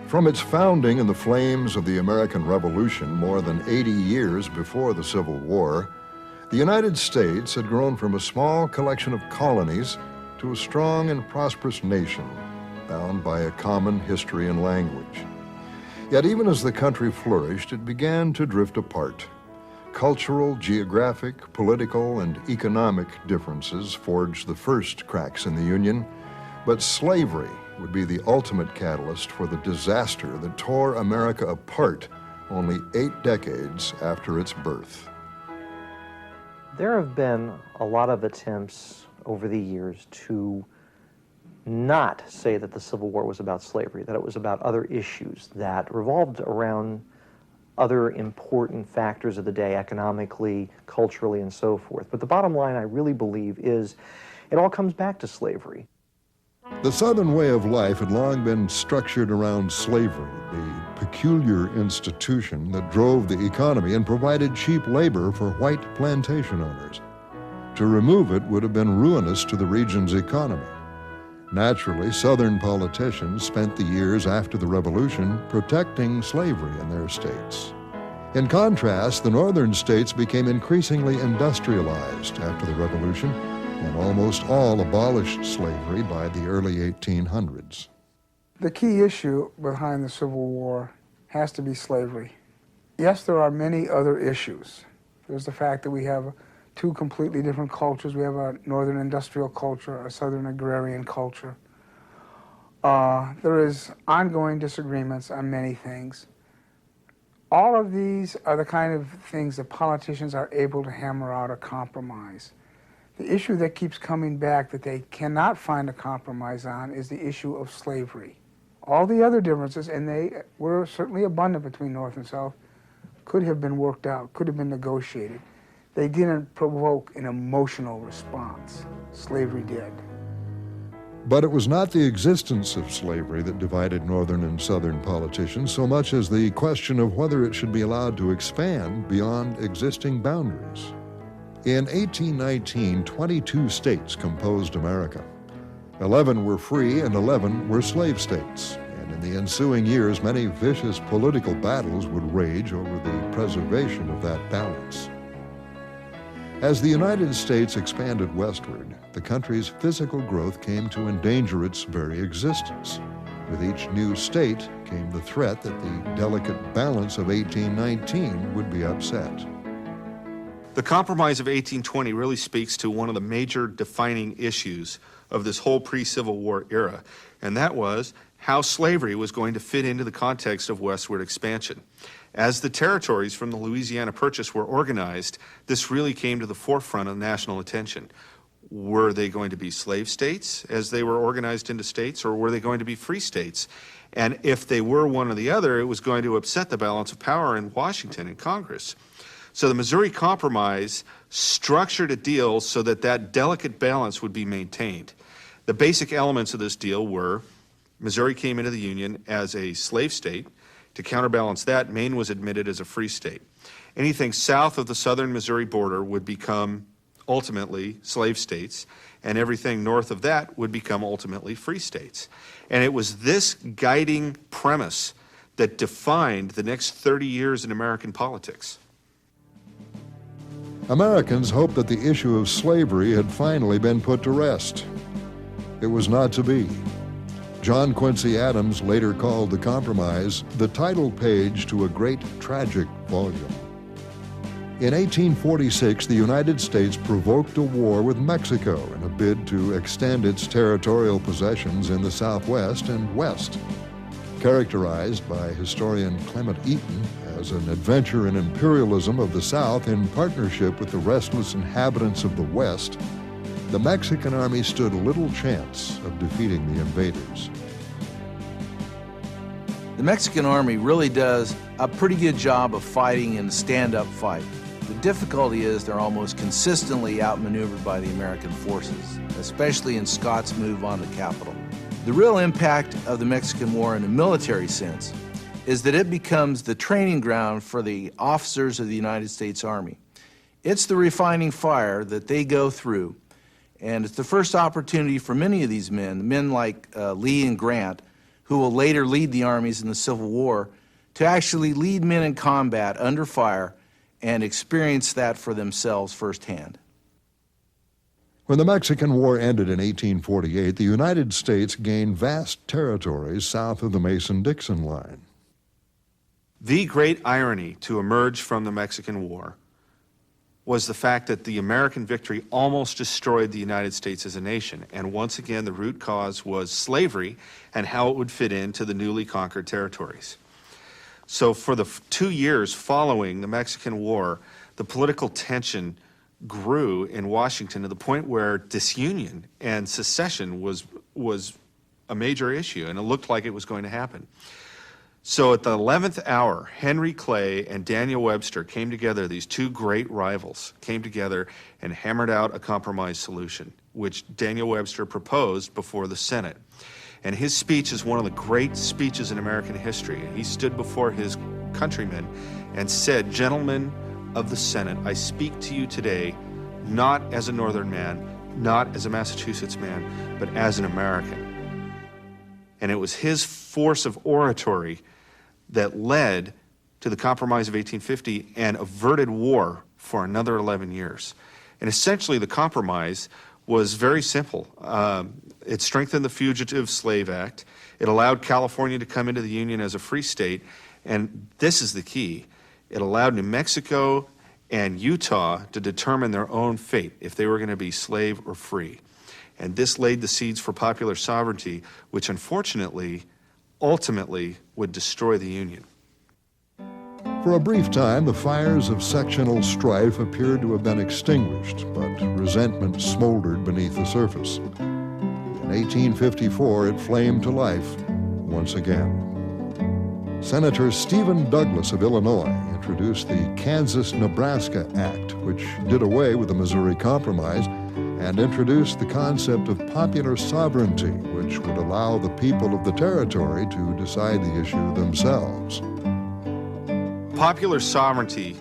From its founding in the flames of the American Revolution more than 80 years before the Civil War, the United States had grown from a small collection of colonies to a strong and prosperous nation, bound by a common history and language. Yet even as the country flourished, it began to drift apart. Cultural, geographic, political, and economic differences forged the first cracks in the Union, but slavery would be the ultimate catalyst for the disaster that tore America apart only 8 decades after its birth. There have been a lot of attempts over the years to not say that the Civil War was about slavery, that it was about other issues that revolved around other important factors of the day, economically, culturally, and so forth. But the bottom line, I really believe, is it all comes back to slavery. The Southern way of life had long been structured around slavery, the peculiar institution that drove the economy and provided cheap labor for white plantation owners. To remove it would have been ruinous to the region's economy. Naturally, Southern politicians spent the years after the Revolution protecting slavery in their states. In contrast, the northern states became increasingly industrialized after the Revolution, and almost all abolished slavery by the early 1800s. The key issue behind the Civil War has to be slavery. Yes, there are many other issues. There's the fact that we have 2 completely different cultures. We have a northern industrial culture, a southern agrarian culture. There is ongoing disagreements on many things. All of these are the kind of things that politicians are able to hammer out a compromise. The issue that keeps coming back that they cannot find a compromise on is the issue of slavery. All the other differences, and they were certainly abundant between North and South, could have been worked out, could have been negotiated. They didn't provoke an emotional response. Slavery did. But it was not the existence of slavery that divided northern and southern politicians so much as the question of whether it should be allowed to expand beyond existing boundaries. In 1819, 22 states composed America. 11 were free and 11 were slave states. And in the ensuing years, many vicious political battles would rage over the preservation of that balance. As the United States expanded westward, the country's physical growth came to endanger its very existence. With each new state came the threat that the delicate balance of 1819 would be upset. The Compromise of 1820 really speaks to one of the major defining issues of this whole pre-Civil War era, and that was how slavery was going to fit into the context of westward expansion. As the territories from the Louisiana Purchase were organized, this really came to the forefront of national attention. Were they going to be slave states as they were organized into states, or were they going to be free states? And if they were one or the other, it was going to upset the balance of power in Washington and Congress. So the Missouri Compromise structured a deal so that that delicate balance would be maintained. The basic elements of this deal were Missouri came into the Union as a slave state. To counterbalance that, Maine was admitted as a free state. Anything south of the southern Missouri border would become ultimately slave states, and everything north of that would become ultimately free states. And it was this guiding premise that defined the next 30 years in American politics. Americans hoped that the issue of slavery had finally been put to rest. It was not to be. John Quincy Adams later called the Compromise the title page to a great tragic volume. In 1846, the United States provoked a war with Mexico in a bid to extend its territorial possessions in the Southwest and West. Characterized by historian Clement Eaton as an adventure in imperialism of the South in partnership with the restless inhabitants of the West, the Mexican army stood little chance of defeating the invaders. The Mexican army really does a pretty good job of fighting in a stand-up fight. The difficulty is they're almost consistently outmaneuvered by the American forces, especially in Scott's move on the capital. The real impact of the Mexican War in a military sense is that it becomes the training ground for the officers of the United States Army. It's the refining fire that they go through, and it's the first opportunity for many of these men like Lee and Grant, who will later lead the armies in the Civil War, to actually lead men in combat under fire and experience that for themselves firsthand. When the Mexican War ended in 1848, the United States gained vast territories south of the Mason-Dixon line. The great irony to emerge from the Mexican War was the fact that the American victory almost destroyed the United States as a nation. And once again, the root cause was slavery and how it would fit into the newly conquered territories. So for the 2 years following the Mexican War, the political tension grew in Washington to the point where disunion and secession was a major issue, and it looked like it was going to happen. So at the 11th hour, Henry Clay and Daniel Webster came together, these two great rivals, came together and hammered out a compromise solution, which Daniel Webster proposed before the Senate. And his speech is one of the great speeches in American history. He stood before his countrymen and said, "Gentlemen of the Senate, I speak to you today not as a Northern man, not as a Massachusetts man, but as an American." And it was his force of oratory that led to the Compromise of 1850 and averted war for another 11 years. And essentially the compromise was very simple. It strengthened the Fugitive Slave Act. It allowed California to come into the Union as a free state. And this is the key. It allowed New Mexico and Utah to determine their own fate, if they were going to be slave or free. And this laid the seeds for popular sovereignty, which unfortunately, ultimately, would destroy the Union. For a brief time, the fires of sectional strife appeared to have been extinguished, but resentment smoldered beneath the surface. In 1854, it flamed to life once again. Senator Stephen Douglas of Illinois introduced the Kansas-Nebraska Act, which did away with the Missouri Compromise and introduced the concept of popular sovereignty, which would allow the people of the territory to decide the issue themselves. Popular sovereignty,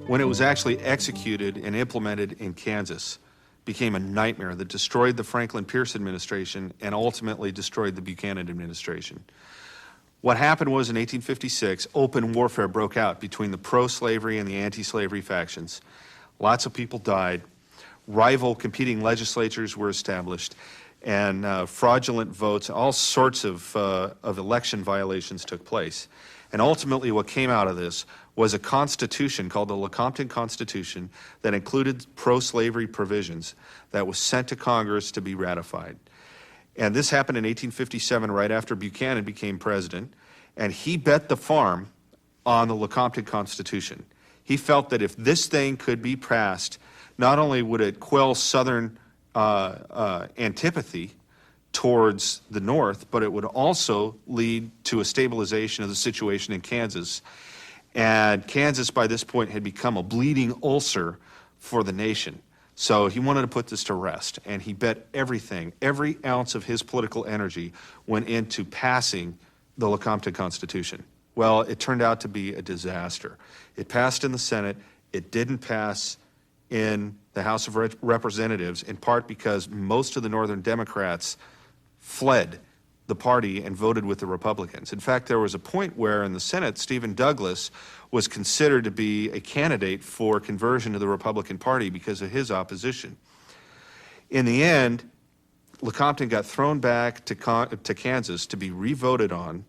when it was actually executed and implemented in Kansas, became a nightmare that destroyed the Franklin Pierce administration and ultimately destroyed the Buchanan administration. What happened was in 1856, open warfare broke out between the pro-slavery and the anti-slavery factions. Lots of people died. Rival competing legislatures were established, and fraudulent votes, all sorts of election violations took place. And ultimately what came out of this was a constitution called the Lecompton Constitution that included pro-slavery provisions that was sent to Congress to be ratified. And this happened in 1857, right after Buchanan became president, and he bet the farm on the Lecompton Constitution. He felt that if this thing could be passed, not only would it quell Southern antipathy towards the North, but it would also lead to a stabilization of the situation in Kansas. And Kansas, by this point, had become a bleeding ulcer for the nation. So he wanted to put this to rest, and he bet everything, every ounce of his political energy went into passing the Lecompton Constitution. Well, it turned out to be a disaster. It passed in the Senate. It didn't pass in the House of Representatives, in part because most of the Northern Democrats fled the party and voted with the Republicans. In fact, there was a point where in the Senate, Stephen Douglas was considered to be a candidate for conversion to the Republican Party because of his opposition. In the end, Lecompton got thrown back to Kansas to be re-voted on,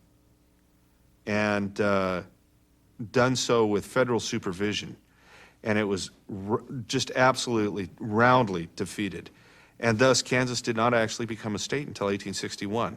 and done so with federal supervision. And it was just absolutely roundly defeated. And thus, Kansas did not actually become a state until 1861.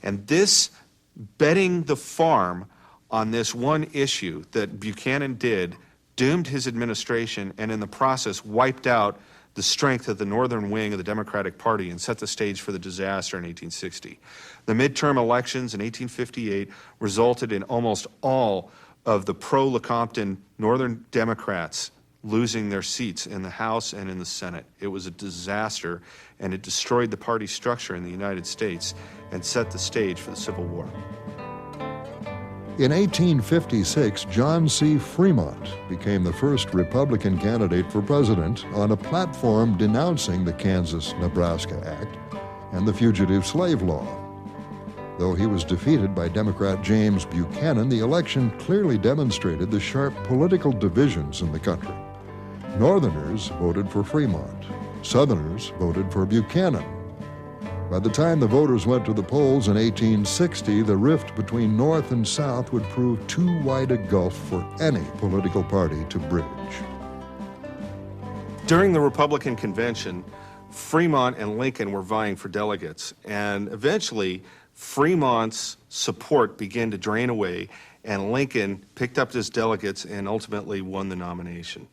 And this betting the farm on this one issue that Buchanan did doomed his administration, and in the process wiped out the strength of the northern wing of the Democratic Party and set the stage for the disaster in 1860. The midterm elections in 1858 resulted in almost all of the pro-Lecompton Northern Democrats losing their seats in the House and in the Senate. It was a disaster, and it destroyed the party structure in the United States and set the stage for the Civil War. In 1856, John C. Fremont became the first Republican candidate for president on a platform denouncing the Kansas-Nebraska Act and the Fugitive Slave Law. Though he was defeated by Democrat James Buchanan, the election clearly demonstrated the sharp political divisions in the country. Northerners voted for Fremont. Southerners voted for Buchanan. By the time the voters went to the polls in 1860, the rift between North and South would prove too wide a gulf for any political party to bridge. During the Republican convention, Fremont and Lincoln were vying for delegates, and eventually Fremont's support began to drain away, and Lincoln picked up his delegates and ultimately won the nomination.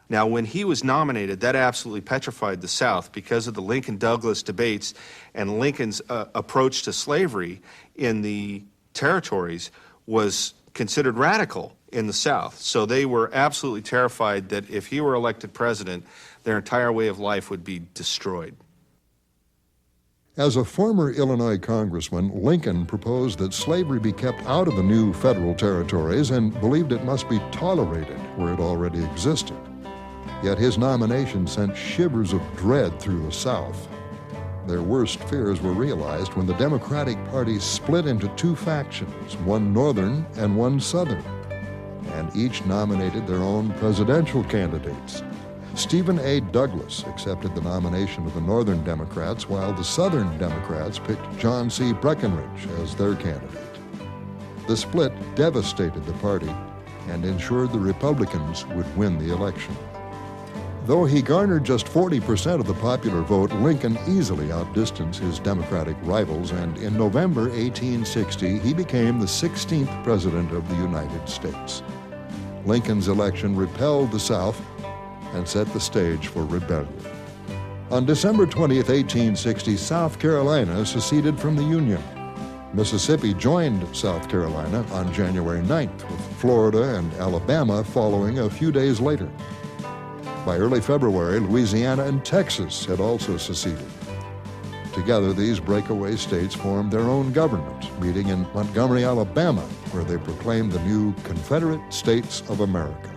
Now, when he was nominated, that absolutely petrified the South because of the Lincoln-Douglas debates and Lincoln's approach to slavery in the territories was considered radical in the South. So they were absolutely terrified that if he were elected president, their entire way of life would be destroyed. As a former Illinois congressman, Lincoln proposed that slavery be kept out of the new federal territories and believed it must be tolerated where it already existed. Yet his nomination sent shivers of dread through the South. Their worst fears were realized when the Democratic Party split into two factions, one Northern and one Southern, and each nominated their own presidential candidates. Stephen A. Douglas accepted the nomination of the Northern Democrats, while the Southern Democrats picked John C. Breckinridge as their candidate. The split devastated the party and ensured the Republicans would win the election. Though he garnered just 40% of the popular vote, Lincoln easily outdistanced his Democratic rivals, and in November 1860, he became the 16th President of the United States. Lincoln's election repelled the South and set the stage for rebellion. On December 20th, 1860, South Carolina seceded from the Union. Mississippi joined South Carolina on January 9th, with Florida and Alabama following a few days later. By early February, Louisiana and Texas had also seceded. Together, these breakaway states formed their own government, meeting in Montgomery, Alabama, where they proclaimed the new Confederate States of America.